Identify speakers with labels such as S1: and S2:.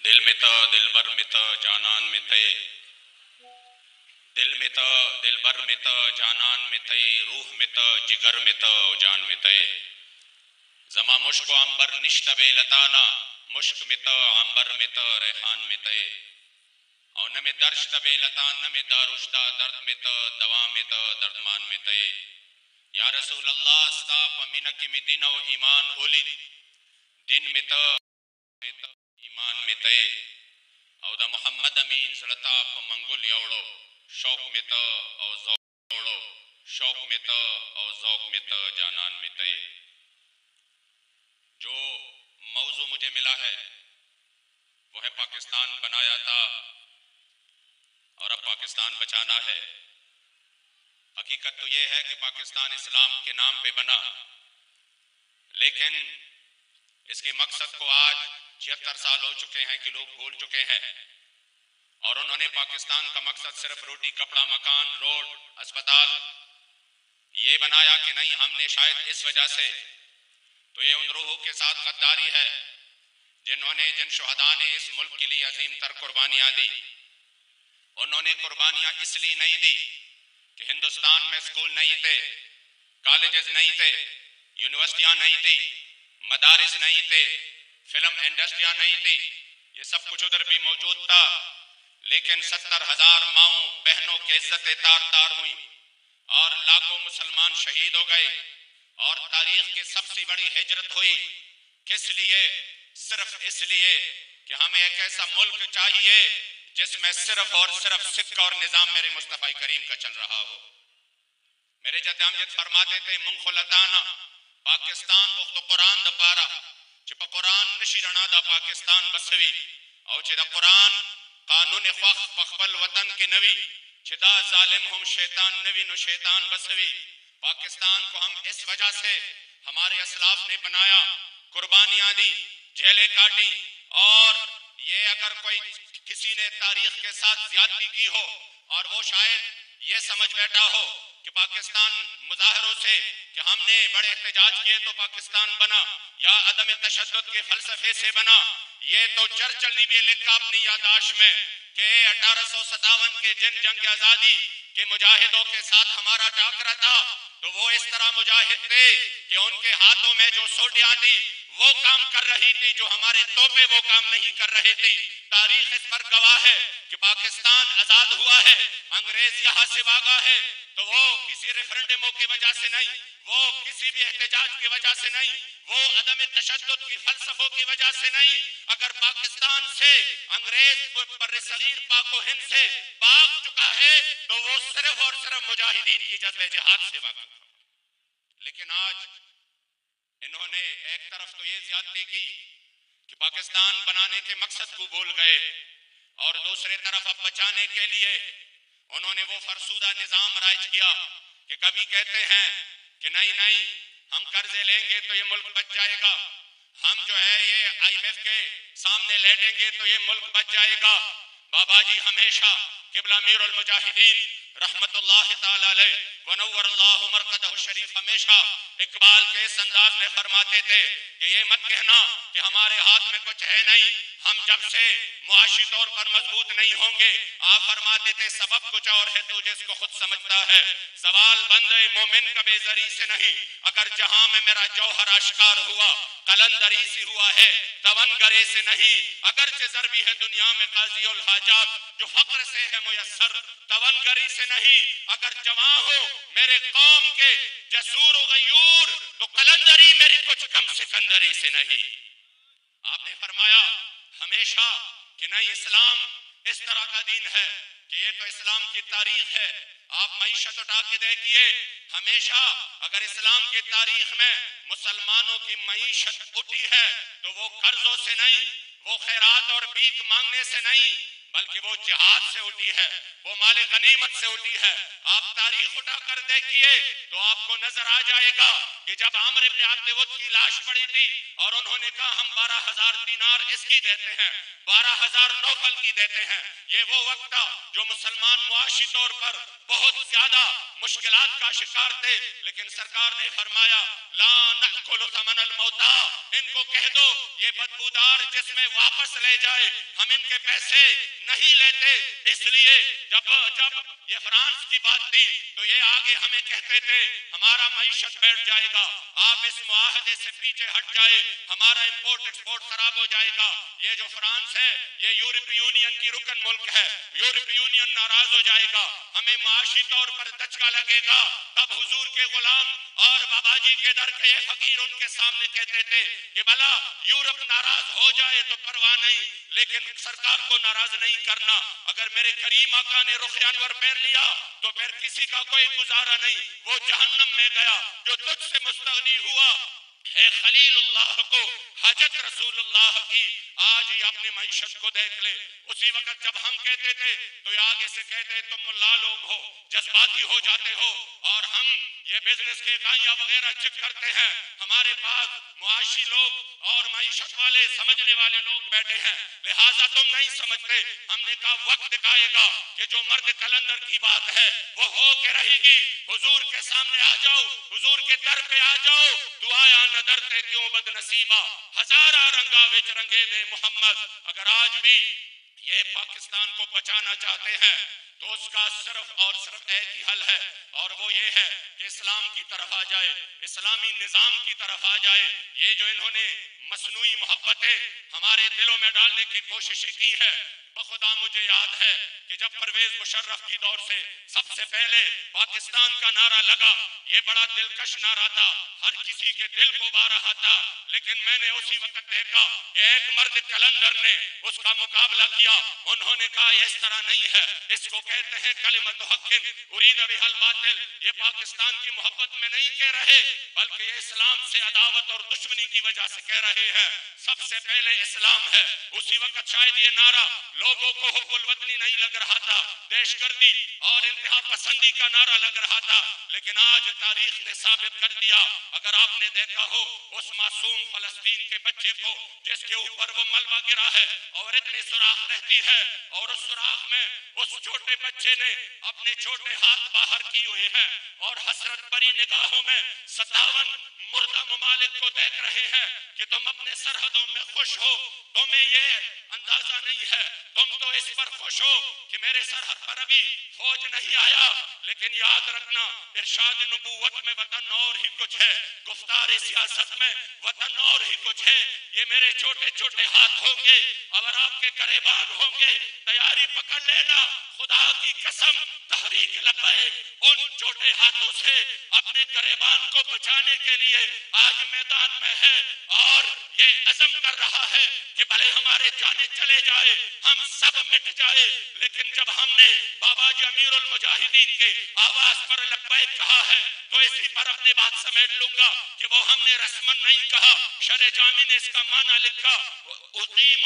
S1: دل میں تا دل بر میں تا جانان میں تے، دل میں تا دل بر میں تا جانان میں تے، روح میں تا جگر میں تا او جان میں تے. زما مشک و عنبر نشت بے لتانا، مشک میں تا عنبر میں تا ریحان میں تے. او نہ میں درشت بے لتان نہ میں داروشتا، درد میں تا دوا میں تا دردمان میں تے. یا رسول اللہ استا پمینک میں دین و ایمان اولید، دین میں تا ایمان میں تے. او دا محمد امین زلطا پا منگل یوڑو، شوق میں تا او ذوق یوڑو، شوق میں تا او ذوق میں تا جانان میں تے. جو موضوع مجھے ملا ہے وہ ہے پاکستان بنایا تھا اور اب پاکستان بچانا ہے. حقیقت تو یہ ہے کہ پاکستان اسلام کے نام پہ بنا، لیکن اس کے مقصد کو آج 76 سال ہو چکے ہیں کہ لوگ بھول چکے ہیں، اور انہوں نے پاکستان کا مقصد صرف روٹی کپڑا مکان روڈ اسپتال یہ بنایا کہ نہیں. ہم نے شاید اس وجہ سے تو یہ ان روحوں کے ساتھ غداری ہے جن شہداء نے اس ملک کے لیے عظیم تر قربانیاں دی. انہوں نے قربانیاں اس لیے نہیں دی کہ ہندوستان میں اسکول نہیں تھے، کالجز نہیں تھے، یونیورسٹیاں نہیں تھی، مدارس نہیں تھے، فلم انڈسٹریاں نہیں تھی. یہ سب کچھ ادھر بھی موجود تھا، لیکن 70,000 ماؤں بہنوں کی عزتیں تار تار ہوئیں اور لاکھوں مسلمان شہید ہو گئے، اور تاریخ کی سب سے بڑی ہجرت ہوئی. کس لیے؟ صرف اس لیے کہ ہمیں ایک ایسا ملک چاہیے جس میں صرف اور صرف سکہ اور نظام میرے مصطفیٰ کریم کا چل رہا ہو. میرے جد امجد فرماتے تھے منخلطانا پاکستان وقت قرآن دا پارا چپا قرآن نشی رنا دا پاکستان بسوی، او چھ دا قرآن قانون خوخ پخبل وطن کے نوی، چھ دا ظالم ہم شیطان نوی نو شیطان بسوی. پاکستان کو ہم اس وجہ سے ہمارے اسلاف نے بنایا، قربانیاں دی، جھیلیں کاٹی، اور یہ اگر کوئی کسی نے تاریخ کے ساتھ زیادتی کی ہو اور وہ شاید یہ سمجھ بیٹھا ہو کہ پاکستان مظاہروں سے کہ ہم نے بڑے احتجاج کیے تو پاکستان بنا، یا عدم تشدد کے فلسفے سے بنا، یہ تو چرچل نے بھی لکھا اپنی یادداشت میں کہ 1857 کے جنگ آزادی کے مجاہدوں کے ساتھ ہمارا ٹاکرا تھا تو وہ اس طرح مجاہد تھے کہ ان کے ہاتھوں میں جو سوٹیاں تھی وہ کام کر رہی تھی جو ہمارے توپے وہ کام نہیں کر رہے تھی. تاریخ اس پر گواہ ہے کہ پاکستان آزاد ہوا ہے، انگریز یہاں سے بھاگا ہے تو وہ کسی ریفرنڈموں کی وجہ سے نہیں، وہ کسی بھی احتجاج کی وجہ سے نہیں، وہ عدم تشدد کی فلسفوں کی وجہ سے نہیں. اگر پاکستان سے انگریز بر صغیر پاک و ہند سے بھاگ چکا ہے تو وہ صرف اور صرف مجاہدین کی جذبہ جہاد سے بھاگا. لیکن آج انہوں نے ایک طرف تو یہ زیادتی کی کہ پاکستان بنانے کے مقصد کو بھول گئے، اور دوسرے طرف اب بچانے کے لیے انہوں نے وہ فرسودہ نظام رائج کیا کہ کبھی کہتے ہیں کہ نہیں ہم قرضے لیں گے تو یہ ملک بچ جائے گا، ہم جو ہے یہ IMF کے سامنے لیٹیں گے تو یہ ملک بچ جائے گا. بابا جی ہمیشہ قبلہ امیر المجاہدین رحمت اللہ تعالی علیہ ونور اللہ مرقدہ الشریف ہمیشہ اقبال کے اس انداز میں فرماتے تھے کہ یہ مت کہنا کہ ہمارے ہاتھ میں کچھ ہے نہیں، ہم جب سے معاشی طور پر مضبوط نہیں ہوں گے. آپ فرماتے تھے سبب کچھ اور ہے تو جس کو خود سمجھتا ہے، زوال بندے مومن کبھی زری سے نہیں، اگر جہاں میں میرا جوہر آشکار ہوا قلندری سے ہوا ہے تونگرے سے نہیں. اگرچہ زر بھی ہے دنیا میں قاضی الحاجات جو فقر سے ہے میسر تونگری سے نہیں. اگر جوان ہو میرے قوم کے جسور و غیور تو قلندری میری کچھ کم سکندری سے نہیں. آپ نے فرمایا ہمیشہ کہ نہیں اسلام اس طرح کا دین ہے کہ یہ تو اسلام کی تاریخ ہے. آپ معیشت اٹھا کے دیکھیے، ہمیشہ اگر اسلام کی تاریخ میں مسلمانوں کی معیشت اٹھی ہے تو وہ قرضوں سے نہیں، وہ خیرات اور بھیک مانگنے سے نہیں، بلکہ وہ جہاد سے اٹھی ہے، وہ مال غنیمت سے ہوتی ہے. آپ تاریخ اٹھا کر دیکھیے تو آپ کو نظر آ جائے گا کہ جب عامر ابن عبد ود کی لاش پڑی تھی اور انہوں نے کہا ہم 12,000 دینار اس کی دیتے ہیں, 12,000 نوفل کی دیتے ہیں, یہ وہ وقت تھا جو مسلمان معاشی طور پر بہت زیادہ مشکلات کا شکار تھے, لیکن سرکار نے فرمایا لا نأکل ثمن الموتا, ان کو کہہ دو یہ بدبودار جسم واپس لے جائے, ہم ان کے پیسے نہیں لیتے. اس لیے جب یہ فرانس کی بات تھی تو یہ آگے ہمیں کہتے تھے ہمارا معیشت بیٹھ جائے گا, آپ اس معاہدے سے پیچھے ہٹ جائے, ہمارا امپورٹ ایکسپورٹ خراب ہو جائے گا. یہ جو فرانس ہے یہ یورپی یونین کی رکن ملک ہے, یورپی یونین ناراض ہو جائے گا, ہمیں معاشی طور پر دھچکا لگے گا. تب حضور کے غلام اور بابا جی کے در کے فقیر ان کے سامنے کہتے تھے کہ بھلا یورپ ناراض ہو جائے تو پرواہ نہیں, لیکن سرکار کو ناراض نہیں کرنا. اگر میرے کریم آقا نے رخ انور پھیر لیا تو پھر کسی کا کوئی گزارا نہیں, وہ جہنم میں گیا. جو تجھ سے مستغنی ہوا اے خلیل اللہ کو حاجت رسول اللہ کی, آج ہی اپنے معیشت کو دیکھ لے. اسی وقت جب ہم کہتے تھے تو یہ آگے سے کہتے تم ملا لوگ ہو, جذباتی ہو جاتے ہو, اور ہم یہ بزنس کے اکائیاں وغیرہ چیک کرتے ہیں. ہمارے پاس معاشی لوگ اور معیشت والے سمجھنے والے لوگ بیٹھے ہیں, لہٰذا تم نہیں سمجھتے. ہم نے کہا وقت دکھائے گا کہ جو مرد کلندر کی بات ہے وہ ہو کے رہے گی. حضور کے سامنے آ جاؤ, حضور کے در پہ آ جاؤ, تو آیا نظر تے کیوں بد نصیبہ, ہزارہ رنگا وچ رنگے دے محمد. اگر آج بھی یہ پاکستان کو بچانا چاہتے ہیں تو اس کا صرف اور صرف ایک ہی حل ہے, اور وہ یہ ہے کہ اسلام کی طرف آ جائے, اسلامی نظام کی طرف آ جائے. یہ جو انہوں نے مصنوعی محبتیں ہمارے دلوں میں ڈالنے کی کوششیں کی ہے, بخدا مجھے یاد ہے کہ جب پرویز مشرف کی دور سے سب سے پہلے پاکستان کا نعرہ لگا, یہ بڑا دلکش نعرہ تھا, ہر کسی کے دل کو بارہ رہا تھا, لیکن میں نے اسی وقت دیکھا کہ ایک مرد کلندر نے اس کا مقابلہ کیا. انہوں نے کہا اس طرح نہیں ہے, اس کو کہتے ہیں کلمت حق ارید بہا الباطل. یہ پاکستان کی محبت میں نہیں کہہ رہے بلکہ یہ اسلام سے عداوت اور دشمنی کی وجہ سے کہہ رہے ہیں. سب سے پہلے اسلام ہے. اسی وقت شاید یہ نعرہ لوگوں کو حب الوطنی نہیں لگ رہا تھا, دہشت گردی اور انتہا پسندی کا نعرہ لگ رہا تھا, لیکن آج تاریخ نے ثابت کر دیا. اگر آپ نے دیکھا ہو اس معصوم فلسطین کے بچے کو جس کے اوپر وہ ملبہ گرا ہے اور اتنی سوراخ رہتی ہے, اور اس سوراخ میں اس چھوٹے بچے نے اپنے چھوٹے ہاتھ باہر کیے ہوئے ہیں اور حسرت بری نگاہوں میں 57 مردہ ممالک کو دیکھ رہے ہیں کہ تم اپنے سرحدوں میں خوش ہو. تمہیں یہ اندازہ نہیں ہے, تم تو اس پر خوش ہو کہ میرے سرحد پر ابھی فوج نہیں آیا, لیکن یاد رکھنا ارشاد نبوت میں وطن اور ہی کچھ ہے, گفتار سیاست میں وطن اور ہی کچھ ہے. یہ میرے چھوٹے چھوٹے ہاتھ ہوں گے, اگر آپ کے گریبان ہوں گے تیاری پکڑ لینا, خدا کی قسم تحریک لبیک ان چھوٹے ہاتھوں سے اپنے گریبان کو بچانے کے لیے آج میدان میں ہے, اور یہ عزم کر رہا ہے کہ بھلے ہمارے جانے چلے جائے, ہم سب مٹ جائے, لیکن جب ہم نے بابا جی امیر المجاہدین کے آواز پر لبیک کہا ہے تو اسی پر اپنی بات سمیٹ لوں گا کہ وہ ہم نے رسمن نہیں کہا. شرع جامی نے اس کا معنی لکھا, اقیم